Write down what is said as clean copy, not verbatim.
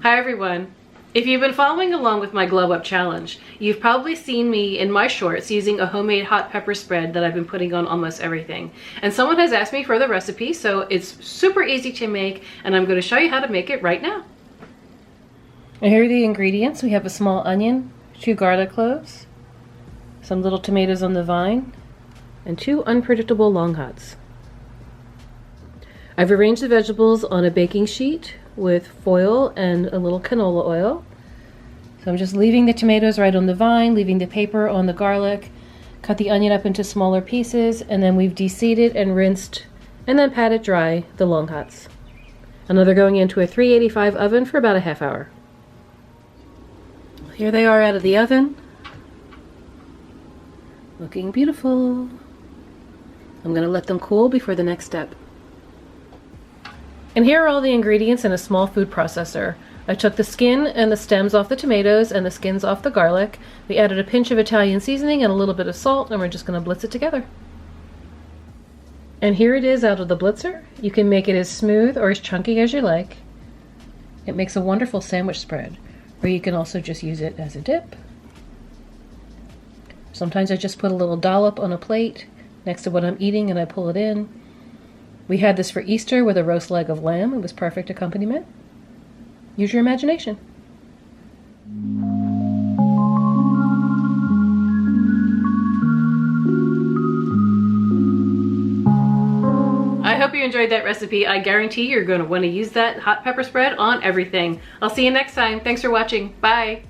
Hi everyone. If you've been following along with my Glow Up Challenge, you've probably seen me in my shorts using a homemade hot pepper spread that I've been putting on almost everything. And someone has asked me for the recipe, so it's super easy to make, and I'm going to show you how to make it right now. And here are the ingredients. We have a small onion, 2 garlic cloves, some little tomatoes on the vine, and 2 unpredictable long hots. I've arranged the vegetables on a baking sheet with foil and a little canola oil. So I'm just leaving the tomatoes right on the vine, leaving the paper on the garlic, cut the onion up into smaller pieces, and then we've de-seeded and rinsed and then patted dry the long hots. And now they're going into a 385 oven for about a half hour. Here they are out of the oven. Looking beautiful. I'm going to let them cool before the next step. And here are all the ingredients in a small food processor. I took the skin and the stems off the tomatoes and the skins off the garlic. We added a pinch of Italian seasoning and a little bit of salt, and we're just going to blitz it together. And here it is out of the blitzer. You can make it as smooth or as chunky as you like. It makes a wonderful sandwich spread, or you can also just use it as a dip. Sometimes I just put a little dollop on a plate next to what I'm eating and I pull it in. We had this for Easter with a roast leg of lamb. It was perfect accompaniment. Use your imagination. I hope you enjoyed that recipe. I guarantee you're going to want to use that hot pepper spread on everything. I'll see you next time. Thanks for watching. Bye.